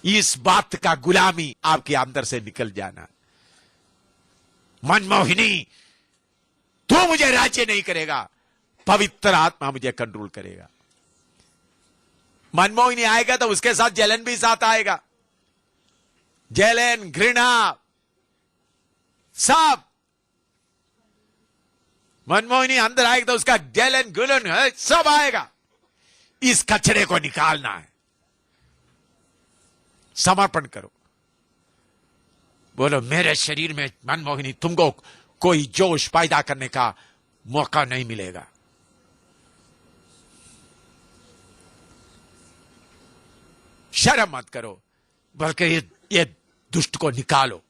इस बात का गुलामी आपके अंदर से निकल जाना। मनमोहिनी, तू मुझे राज्य नहीं करेगा, पवित्र आत्मा मुझे कंट्रोल करेगा। मनमोहिनी आएगा तो उसके साथ जलन भी साथ आएगा, जलन, घृणा, सब। मनमोहिनी अंदर आएगा तो उसका जलन, घुलन सब आएगा। इस कचरे को निकालना है। समर्पण करो, बोलो मेरे शरीर में मनमोहिनी तुमको कोई जोश पैदा करने का मौका नहीं मिलेगा। शर्म मत करो, बल्कि ये दुष्ट को निकालो।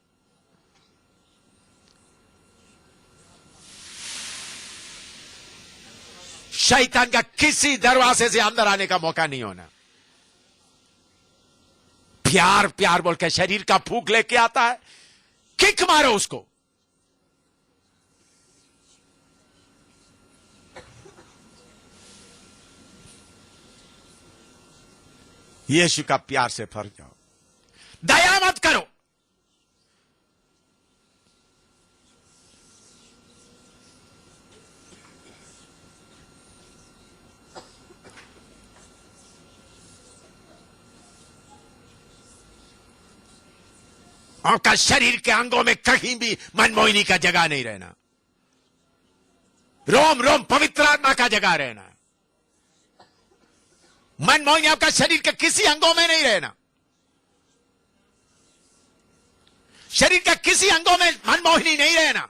शैतान का किसी दरवाजे से अंदर आने का मौका नहीं होना। प्यार प्यार बोल के शरीर का फूंक लेके आता है, किक मारो उसको। यीशु का प्यार से भर जाओ, दया मत करो। आपका शरीर के अंगों में कहीं भी मनमोहिनी का जगह नहीं रहना। रोम रोम पवित्र आत्मा का जगह रहना। मनमोहिनी आपका शरीर के किसी अंगों में नहीं रहना। शरीर के किसी अंगों में मनमोहिनी नहीं रहना।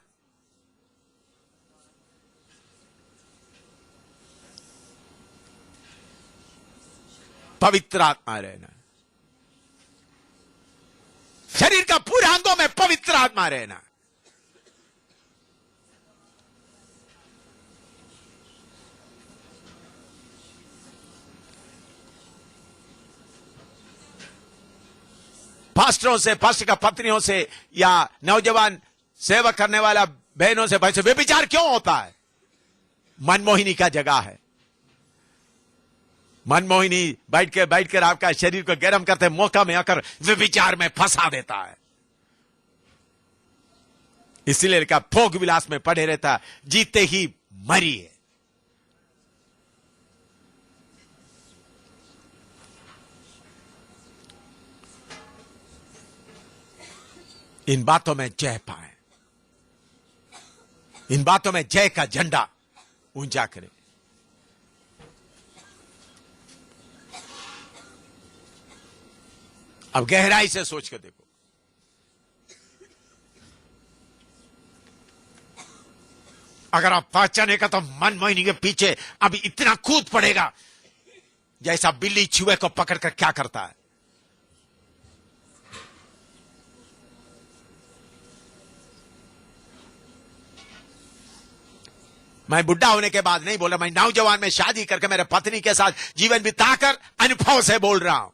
पवित्र आत्मा रहना। शरीर का पूरे अंगों में पवित्र आत्मा रहना। पास्टरों से, पास्टर का पत्नियों से, या नौजवान सेवा करने वाला बहनों से भाई से व्यभिचार क्यों होता है? मनमोहिनी का जगह है। मनमोहिनी बैठकर आपका शरीर को गर्म करते मौका में आकर व्यभिचार में फंसा देता है। इसलिए लिखा भोग विलास में पड़े रहता, जीते ही मरिए। इन बातों में जय पाए, इन बातों में जय का झंडा ऊंचा करें। अब गहराई से सोच कर देखो, अगर आप पहचानेगा तो मनमोहिनी के पीछे अभी इतना कूद पड़ेगा जैसा बिल्ली चूहे को पकड़कर क्या करता है। मैं बुढ़ा होने के बाद नहीं बोल रहा, मैं नौजवान में शादी करके मेरे पत्नी के साथ जीवन बिताकर अनुभव से बोल रहा हूं।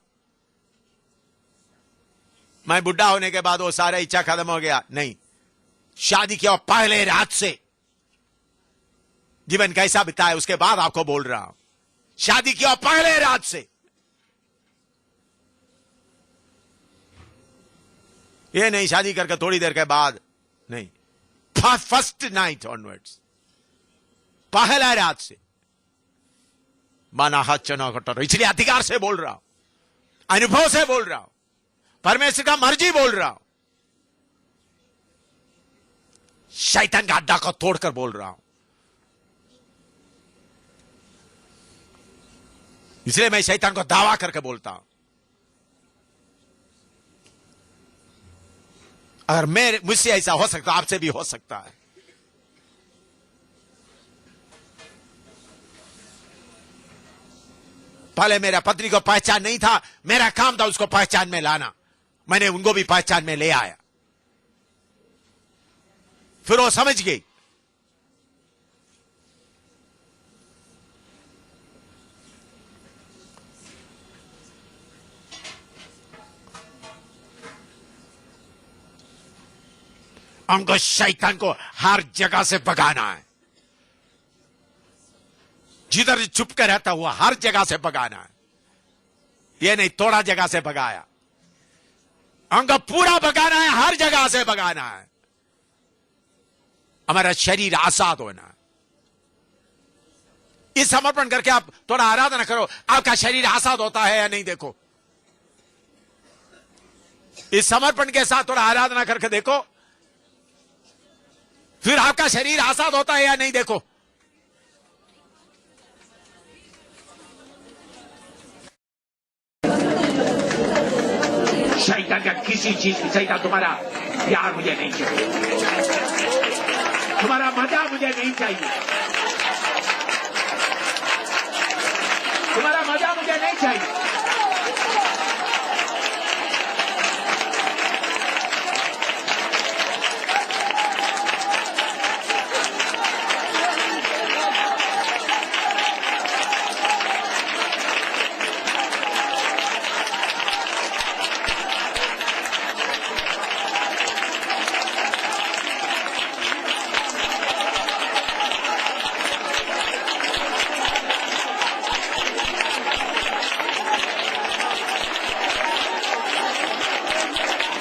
मैं बुढ़ा होने के बाद वो सारा इच्छा खत्म हो गया, नहीं। शादी किया पहले रात से जीवन कैसा बिताया उसके बाद आपको बोल रहा हूं। शादी किया पहले रात से, ये नहीं शादी करके थोड़ी देर के बाद, नहीं, फर्स्ट नाइट ऑनवर्ड्स, पहला रात से। माना हाथ चना कटर, इसलिए अधिकार से बोल रहा हूं, अनुभव से बोल रहा हूं, परमेश्वर का मर्जी बोल रहा हूं, शैतान का अड्डा को तोड़कर बोल रहा हूं। इसलिए मैं शैतान को दावा करके बोलता हूं। अगर मुझसे ऐसा हो सकता, आपसे भी हो सकता है। पहले मेरा पत्नी को पहचान नहीं था, मेरा काम था उसको पहचान में लाना। मैंने उनको भी पहचान में ले आया, फिर वो समझ गई। हमको शैतान को हर जगह से भगाना है। जिधर चुप कर रहता हुआ हर जगह से भगाना है। ये नहीं थोड़ा जगह से भगाया, हमको पूरा भगाना है, हर जगह से भगाना है। हमारा शरीर आजाद होना है। इस समर्पण करके आप थोड़ा आराधना करो, आपका शरीर आजाद होता है या नहीं देखो। इस समर्पण के साथ थोड़ा आराधना करके देखो, फिर आपका शरीर आजाद होता है या नहीं देखो। शैतान का किसी चीज की, शैतान तुम्हारा प्यार मुझे नहीं चाहिए, तुम्हारा मजा मुझे नहीं चाहिए, तुम्हारा मजा मुझे नहीं चाहिए।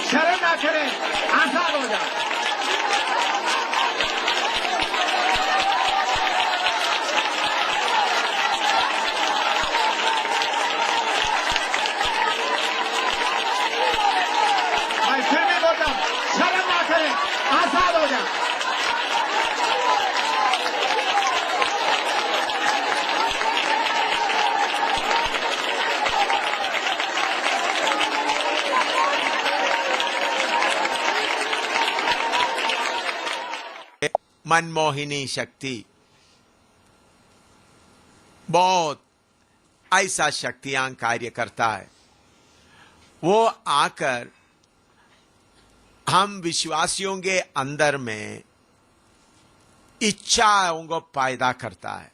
शरण ना करें, आजाद हो जाए। मैं फिर भी बोलता हूं, शरण ना करें, आजाद हो जाए। मनमोहिनी शक्ति बहुत ऐसा शक्तियां कार्य करता है। वो आकर हम विश्वासियों के अंदर में इच्छाओं को पैदा करता है।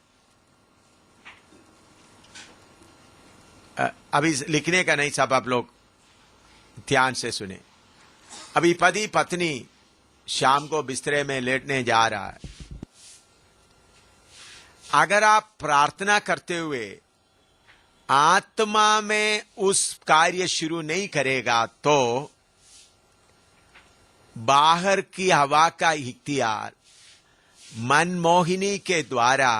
अभी लिखने का नहीं, सब आप लोग ध्यान से सुने। अभी पति पत्नी शाम को बिस्तरे में लेटने जा रहा है। अगर आप प्रार्थना करते हुए आत्मा में उस कार्य शुरू नहीं करेगा तो बाहर की हवा का इख्तियार मनमोहिनी के द्वारा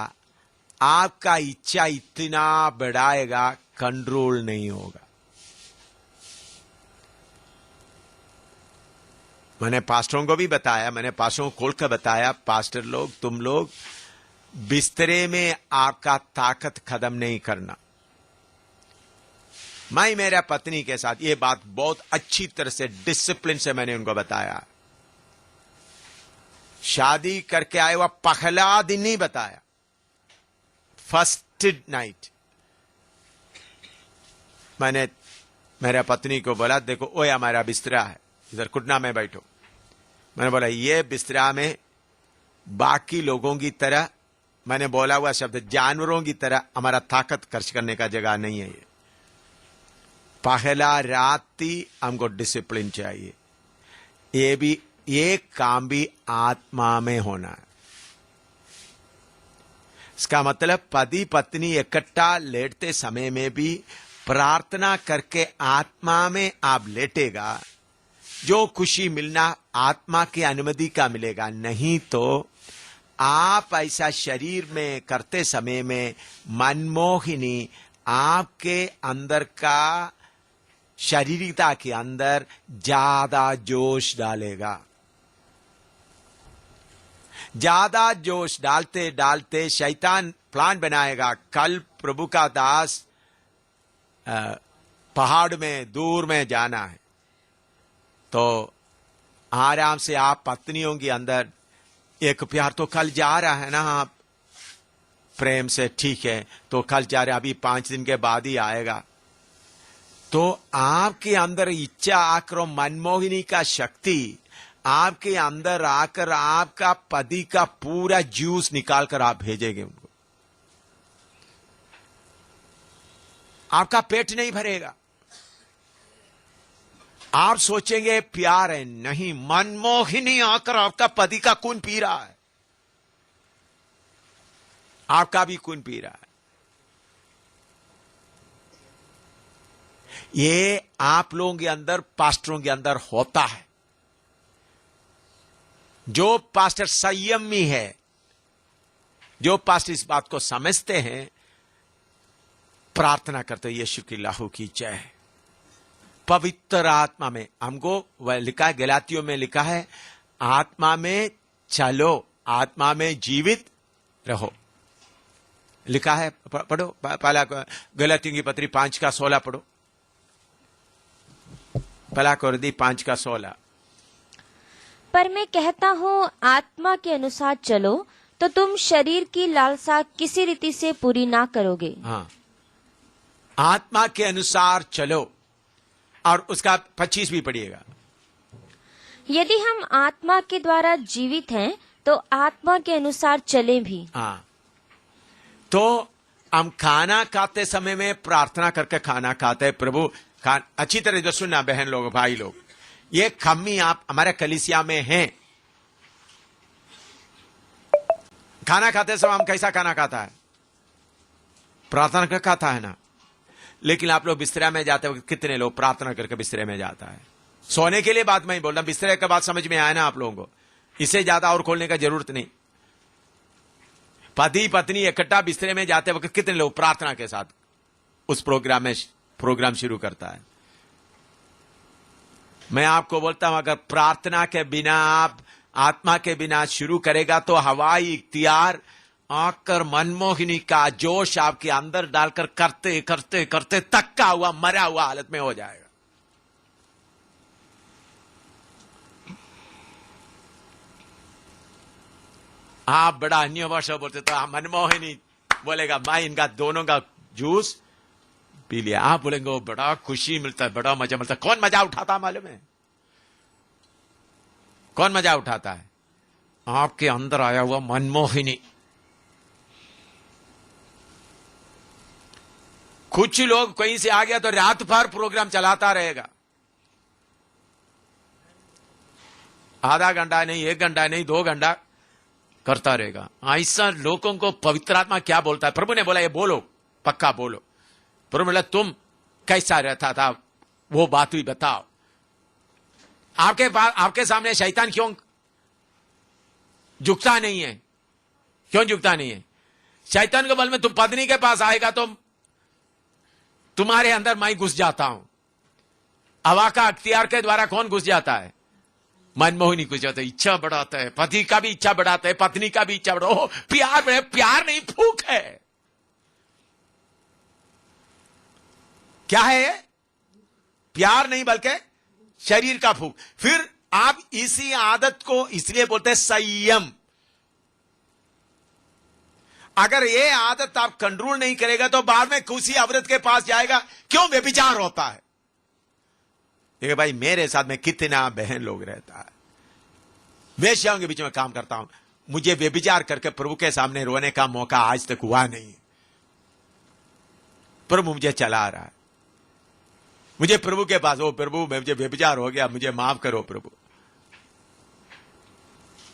आपका इच्छा इतना बढ़ाएगा, कंट्रोल नहीं होगा। मैंने पास्टरों को भी बताया, मैंने पास्टरों को खोलकर बताया, पास्टर लोग, तुम लोग बिस्तरे में आपका ताकत खत्म नहीं करना। मैं मेरा पत्नी के साथ ये बात बहुत अच्छी तरह से डिसिप्लिन से मैंने उनको बताया। शादी करके आए हुआ पहला दिन नहीं बताया, फर्स्ट नाइट मैंने मेरा पत्नी को बोला, देखो ओए हमारा बिस्तरा है, इधर घुटना में बैठो। मैंने बोला ये बिस्तरा में बाकी लोगों की तरह, मैंने बोला हुआ शब्द जानवरों की तरह हमारा ताकत खर्च करने का जगह नहीं है। ये पहला रात ही हमको डिसिप्लिन चाहिए। ये भी ये काम भी आत्मा में होना है। इसका मतलब पति पत्नी इकट्ठा लेटते समय में भी प्रार्थना करके आत्मा में आप लेटेगा, जो खुशी मिलना आत्मा की अनुमति का मिलेगा। नहीं तो आप ऐसा शरीर में करते समय में मनमोहिनी आपके अंदर का शारीरिकता के अंदर ज्यादा जोश डालेगा। ज्यादा जोश डालते डालते शैतान प्लान बनाएगा, कल प्रभु का दास पहाड़ में दूर में जाना है, तो आराम से आप पत्नियों के अंदर एक प्यार, तो कल जा रहा है ना आप प्रेम से, ठीक है तो कल जा रहे, अभी 5 दिन के बाद ही आएगा। तो आपके अंदर इच्छा आकर मनमोहिनी का शक्ति आपके अंदर आकर आपका पति का पूरा जूस निकाल कर आप भेजेंगे उनको। आपका पेट नहीं भरेगा। आप सोचेंगे प्यार है, नहीं, मनमोहिनी आकर आपका पति का खून पी रहा है, आपका भी खून पी रहा है। ये आप लोगों के अंदर, पास्टरों के अंदर होता है। जो पास्टर संयमी है, जो पास्टर इस बात को समझते हैं, प्रार्थना करते हैं, यीशु की लहू की जय। पवित्र आत्मा में, हमको वह लिखा है, गलातियों में लिखा है, आत्मा में चलो, आत्मा में जीवित रहो, लिखा है। पढ़ो पहला गलातियों की पत्री 5:16 पढ़ो। पहला कोरिन्थी 5:16। पर मैं कहता हूँ, आत्मा के अनुसार चलो तो तुम शरीर की लालसा किसी रीति से पूरी ना करोगे। हाँ, आत्मा के अनुसार चलो। और उसका 25 भी पढ़िएगा। यदि हम आत्मा के द्वारा जीवित हैं तो आत्मा के अनुसार चले भी। हाँ, तो हम खाना खाते समय में प्रार्थना करके खाना खाते हैं। प्रभु अच्छी तरह से सुनना बहन लोग, भाई लोग, ये कमी आप हमारे कलीसिया में हैं। खाना खाते समय हम कैसा खाना खाता है? प्रार्थना करके खाता है ना। लेकिन आप लोग बिस्तरे में जाते वक्त कितने लोग प्रार्थना करके बिस्तरे में जाता है? सोने के लिए बात मैं ही बोल रहा हूं, बिस्तरे के बाद समझ में आया ना आप लोगों को। इससे ज्यादा और खोलने का जरूरत नहीं। पति पत्नी इकट्ठा बिस्तरे में जाते वक्त कितने लोग प्रार्थना के साथ उस प्रोग्राम शुरू करता है? मैं आपको बोलता हूं, अगर प्रार्थना के बिना आप आत्मा के बिना शुरू करेगा तो हवाई इख्तियार आकर मनमोहिनी का जोश आपके अंदर डालकर करते करते करते तक्का हुआ, मरा हुआ हालत में हो जाएगा। आप बड़ा अन्य भाषा बोलते तो मनमोहिनी बोलेगा, मैं इनका दोनों का जूस पी लिया। आप बोलेंगे वो बड़ा खुशी मिलता है, बड़ा मजा मिलता है। कौन मजा उठाता मालूम है? कौन मजा उठाता है? आपके अंदर आया हुआ मनमोहिनी। कुछ लोग कहीं से आ गया तो रात भर प्रोग्राम चलाता रहेगा। आधा घंटा नहीं, 1 घंटा नहीं, 2 घंटा करता रहेगा। ऐसा लोगों को पवित्र आत्मा क्या बोलता है? प्रभु ने बोला ये बोलो, पक्का बोलो। प्रभु बोला तुम कैसा रहता था वो बात भी बताओ। आपके सामने शैतान क्यों झुकता नहीं है? क्यों झुकता नहीं है? शैतान के बल में तुम पत्नी के पास आएगा तो तुम्हारे अंदर मैं घुस जाता हूं। हवा का अख्तियार के द्वारा कौन घुस जाता है? मनमोहिनी घुस जाता है। इच्छा बढ़ाता है, पति का भी इच्छा बढ़ाता है, पत्नी का भी इच्छा बढ़ाता है। प्यार में, प्यार नहीं फूक है। क्या है ये? प्यार नहीं बल्कि शरीर का फूक। फिर आप इसी आदत को इसलिए बोलते हैं संयम। अगर ये आदत आप कंट्रोल नहीं करेगा तो बाद में किसी औरत के पास जाएगा, क्यों व्यभिचार होता है? देखिए भाई, मेरे साथ में कितना बहन लोग रहता है, वेश्याओं के बीच में काम करता हूं, मुझे व्यभिचार करके प्रभु के सामने रोने का मौका आज तक हुआ नहीं। प्रभु मुझे चला रहा है, मुझे प्रभु के पास, ओ प्रभु मुझे व्यभिचार हो गया, मुझे माफ करो प्रभु,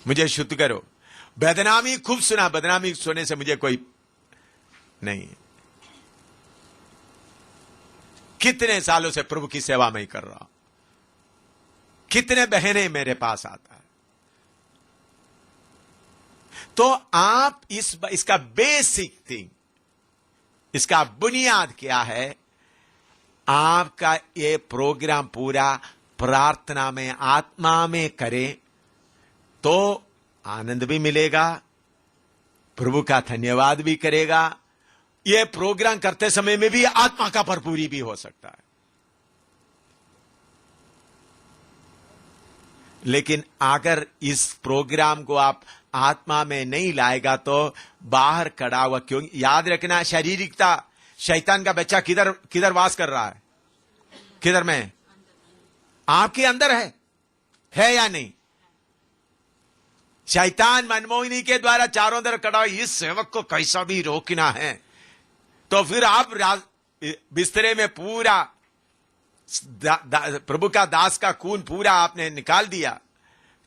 मुझे शुद्ध करो। बदनामी खूब सुना, बदनामी सुनने से मुझे कोई नहीं। कितने सालों से प्रभु की सेवा में कर रहा हूं, कितने बहनें मेरे पास आता है। तो आप इसका बेसिक थिंग, इसका बुनियाद क्या है? आपका ये प्रोग्राम पूरा प्रार्थना में, आत्मा में करें तो आनंद भी मिलेगा, प्रभु का धन्यवाद भी करेगा। ये प्रोग्राम करते समय में भी आत्मा का भरपूरी भी हो सकता है। लेकिन अगर इस प्रोग्राम को आप आत्मा में नहीं लाएगा तो बाहर खड़ा हुआ, क्यों याद रखना, शारीरिकता, शैतान का बच्चा किधर वास कर रहा है? किधर में? आपके अंदर है या नहीं? शैतान मनमोहिनी के द्वारा चारों तरफ खड़ा, इस सेवक को कैसा भी रोकना है। तो फिर आप बिस्तरे में पूरा प्रभु का दास का खून पूरा आपने निकाल दिया,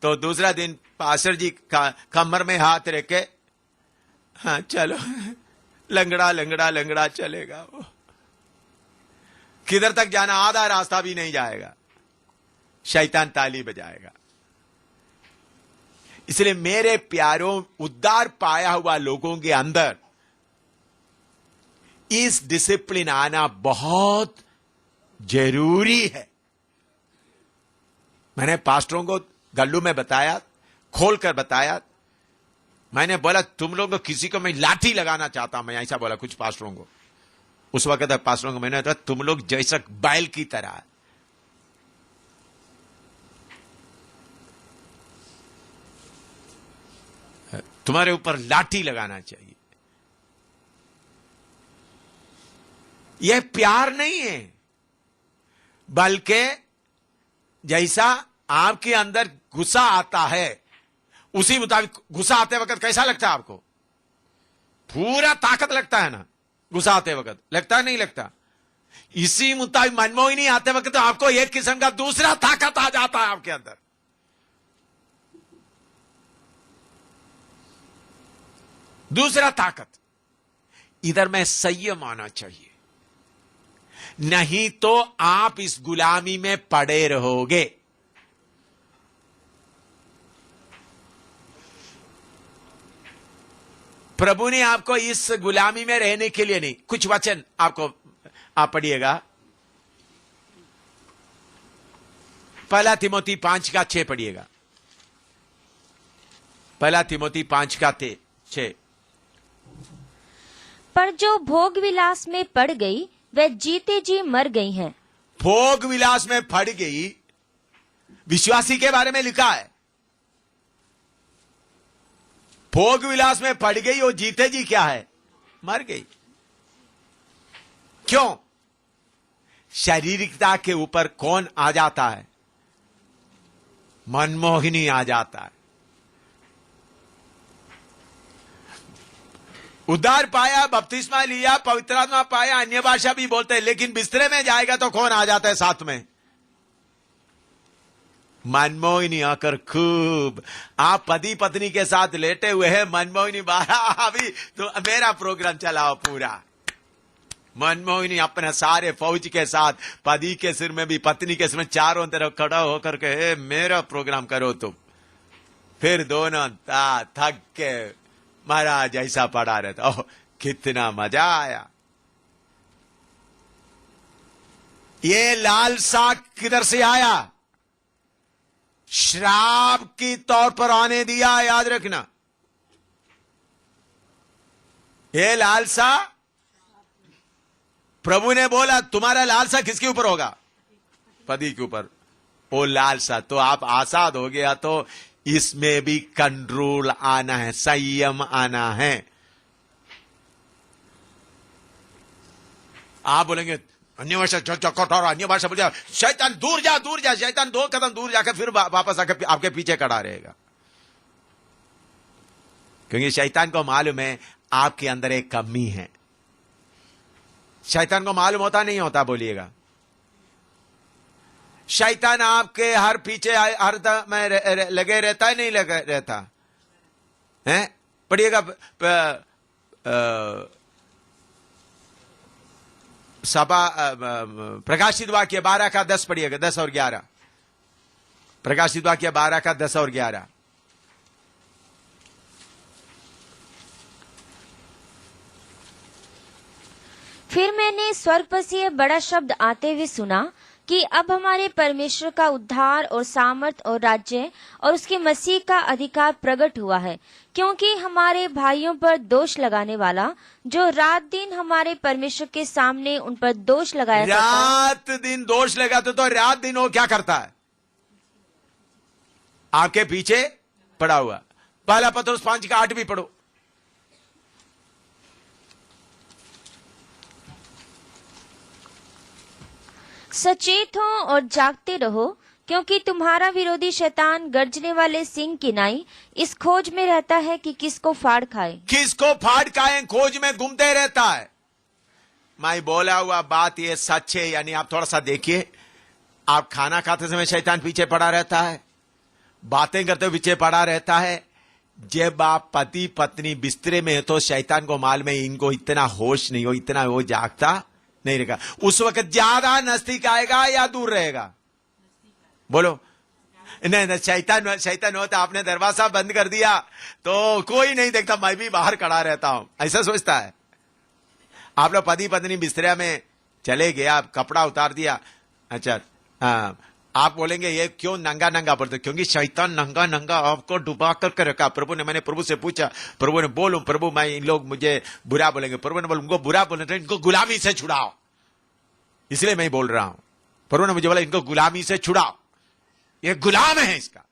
तो दूसरा दिन पास्टर जी का कमर में हाथ रख के, हाँ चलो, लंगड़ा लंगड़ा लंगड़ा चलेगा वो। किधर तक जाना, आधा रास्ता भी नहीं जाएगा, शैतान ताली बजाएगा। इसलिए मेरे प्यारों, उद्धार पाया हुआ लोगों के अंदर इस डिसिप्लिन आना बहुत जरूरी है। मैंने पास्टरों को गल्लू में बताया, खोलकर बताया। मैंने बोला तुम लोगों को किसी को मैं लाठी लगाना चाहता हूं, मैं ऐसा बोला कुछ पास्टरों को। उस वक्त तक पास्टरों को मैंने कहा तुम लोग जैसा बैल की तरह, तुम्हारे ऊपर लाठी लगाना चाहिए। यह प्यार नहीं है, बल्कि जैसा आपके अंदर गुस्सा आता है उसी मुताबिक। गुस्सा आते वक्त कैसा लगता है आपको? पूरा ताकत लगता है ना गुस्सा आते वक्त, लगता है नहीं लगता? इसी मुताबिक मनमोहिनी आते वक्त तो आपको एक किस्म का दूसरा ताकत आ जाता है आपके अंदर। दूसरा ताकत, इधर में संयम आना चाहिए, नहीं तो आप इस गुलामी में पड़े रहोगे। प्रभु ने आपको इस गुलामी में रहने के लिए नहीं, कुछ वचन आपको आप पढ़िएगा, 1 तिमोथी 5:6 पढ़िएगा। 1 तिमोथी 5:6। पर जो भोग विलास में पड़ गई वह जीते जी मर गई हैं। भोग विलास में पड़ गई, विश्वासी के बारे में लिखा है। भोग विलास में पड़ गई और जीते जी क्या है? मर गई। क्यों? शारीरिकता के ऊपर कौन आ जाता है? मनमोहिनी आ जाता है। उद्धार पाया, बपतिस्मा लिया, पवित्र आत्मा पाया, अन्य भाषा भी बोलते हैं, लेकिन बिस्तरे में जाएगा तो कौन आ जाता है साथ में? मनमोहिनी आकर खूब, आप पति पत्नी के साथ लेटे हुए हैं, मनमोहिनी बाहर, अभी तो मेरा प्रोग्राम चलाओ पूरा। मनमोहिनी अपने सारे फौज के साथ, पति के सिर में भी, पत्नी के सिर में, चारों तरफ खड़ा होकर के मेरा प्रोग्राम करो तुम। फिर दोनों थक के महाराज ऐसा पड़ा रहता। ओह कितना मजा आया। ये लालसा किधर से आया? श्राप की तौर पर आने दिया, याद रखना। ये लालसा, प्रभु ने बोला तुम्हारा लालसा किसके ऊपर होगा? पति के ऊपर। वो लालसा तो आप आजाद हो गया, तो इसमें भी कंट्रोल आना है, संयम आना है। आप बोलेंगे अन्य भाषा कठोर, अन्य भाषा बोल जाओ, शैतान दूर जा दूर जा, शैतान 2 कदम दूर जाकर फिर वापस आकर आपके पीछे खड़ा रहेगा। क्योंकि शैतान को मालूम है आपके अंदर एक कमी है। शैतान को मालूम होता नहीं होता? बोलिएगा। शैतान आपके हर पीछे हर दम में लगे रहता है, नहीं लगे रहता है? पढ़िएगा सभा प्रकाशित वाक्य 12:10 पढ़िएगा, 10 और 11। प्रकाशित वाक्य 12:10 और 11। फिर मैंने स्वर्ग पर से बड़ा शब्द आते हुए सुना कि अब हमारे परमेश्वर का उद्धार और सामर्थ और राज्य और उसके मसीह का अधिकार प्रकट हुआ है, क्योंकि हमारे भाइयों पर दोष लगाने वाला, जो रात दिन हमारे परमेश्वर के सामने उन पर दोष लगाया करता, रात दिन दोष लगाते, तो रात दिन वो क्या करता है? आपके पीछे पड़ा हुआ। 1 पतरस 5:8 भी पढ़ो। सचेत हो और जागते रहो, क्योंकि तुम्हारा विरोधी शैतान गर्जने वाले सिंह की नाई इस खोज में रहता है कि किसको फाड़ खाए। किसको फाड़ खाए खोज में घूमते रहता है। मैं बोला हुआ बात ये सच है, यानी आप थोड़ा सा देखिए। आप खाना खाते समय शैतान पीछे पड़ा रहता है, बातें करते हुए पीछे पड़ा रहता है। जब आप पति पत्नी बिस्तरे में है तो शैतान को मालूम है इनको इतना होश नहीं हो, इतना वो जागता नहीं रहेगा। उस वक्त ज्यादा नजदीक आएगा या दूर रहेगा? बोलो। नहीं, शैतान होता, आपने दरवाजा बंद कर दिया तो कोई नहीं देखता, मैं भी बाहर खड़ा रहता हूं, ऐसा सोचता है। आप लोग पति पत्नी बिस्तरा में चले गए, आप कपड़ा उतार दिया, अच्छा आप बोलेंगे ये क्यों नंगा नंगा बोलते? क्योंकि शैतान नंगा नंगा आपको डुबा करके रखा। मैंने प्रभु से पूछा, प्रभु ने बोलूं प्रभु मैं इन लोग मुझे बुरा बोलेंगे, प्रभु ने बोला उनको बुरा बोलने तो इनको गुलामी से छुड़ाओ, इसलिए मैं बोल रहा हूं। प्रभु ने मुझे बोला इनको गुलामी से छुड़ाओ, ये गुलाम है इसका।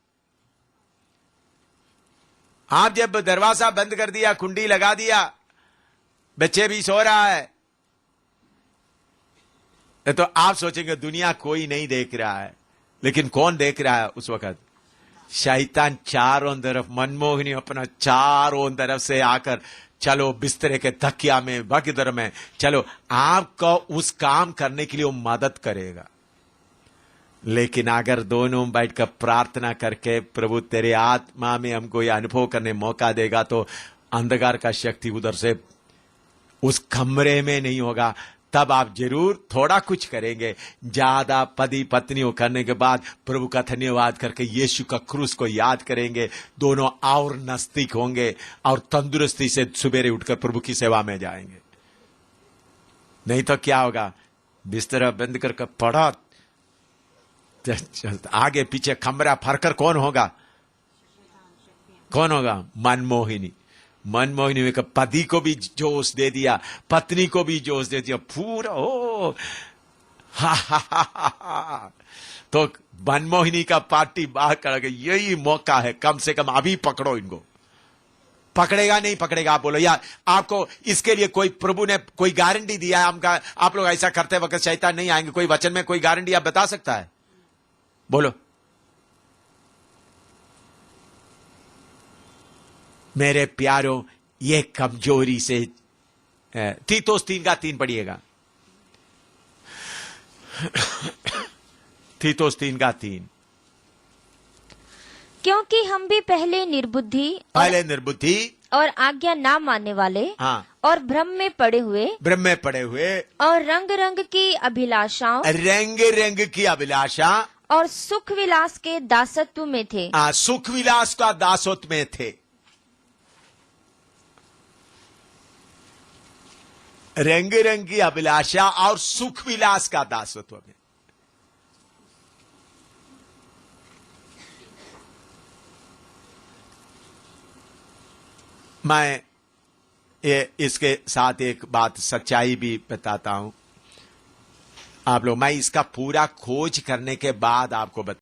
आप जब दरवाजा बंद कर दिया, कुंडी लगा दिया, बच्चे भी सो रहा है, तो आप सोचेंगे दुनिया कोई नहीं देख रहा है, लेकिन कौन देख रहा है उस वक्त? शैतान चारों तरफ, मनमोहिनी अपना चारों तरफ से आकर, चलो बिस्तरे के तकिया में, बगदर में, चलो आपको उस काम करने के लिए वो मदद करेगा। लेकिन अगर दोनों बैठकर प्रार्थना करके प्रभु तेरे आत्मा में हमको यह अनुभव करने मौका देगा, तो अंधकार का शक्ति उधर से उस कमरे में नहीं होगा। तब आप जरूर थोड़ा कुछ करेंगे। ज्यादा पति पत्नी हो करने के बाद प्रभु का धन्यवाद करके यीशु का क्रूस को याद करेंगे, दोनों और नजदीक होंगे और तंदुरुस्ती से सुबेरे उठकर प्रभु की सेवा में जाएंगे। नहीं तो क्या होगा? बिस्तरा बंद करके पड़ा, आगे पीछे कमरा फरकर कौन होगा? कौन होगा? मनमोहिनी। मनमोहिनी का पति को भी जोश दे दिया, पत्नी को भी जोश दे दिया, पूरा हो तो मनमोहिनी का पार्टी बाहर कर गई। यही मौका है, कम से कम अभी पकड़ो इनको। पकड़ेगा नहीं पकड़ेगा आप बोलो? या आपको इसके लिए कोई प्रभु ने कोई गारंटी दिया है हमका, आप लोग ऐसा करते वक्त शैतान नहीं आएंगे? कोई वचन में कोई गारंटी आप बता सकता है? बोलो। मेरे प्यारों, ये कमजोरी से तीतुस 3:3 पढ़िएगा। तीतुस 3:3। क्योंकि हम भी पहले निर्बुद्धि और आज्ञा ना मानने वाले, हाँ, और भ्रम में पड़े हुए और रंग रंग की अभिलाषा और सुख विलास के दासत्व में थे। सुख विलास का दासत्व में थे। रंग रंग की अभिलाषा और सुख विलास का दासत्व में। मैं इसके साथ एक बात सच्चाई भी बताता हूं आप लोग। मैं इसका पूरा खोज करने के बाद आपको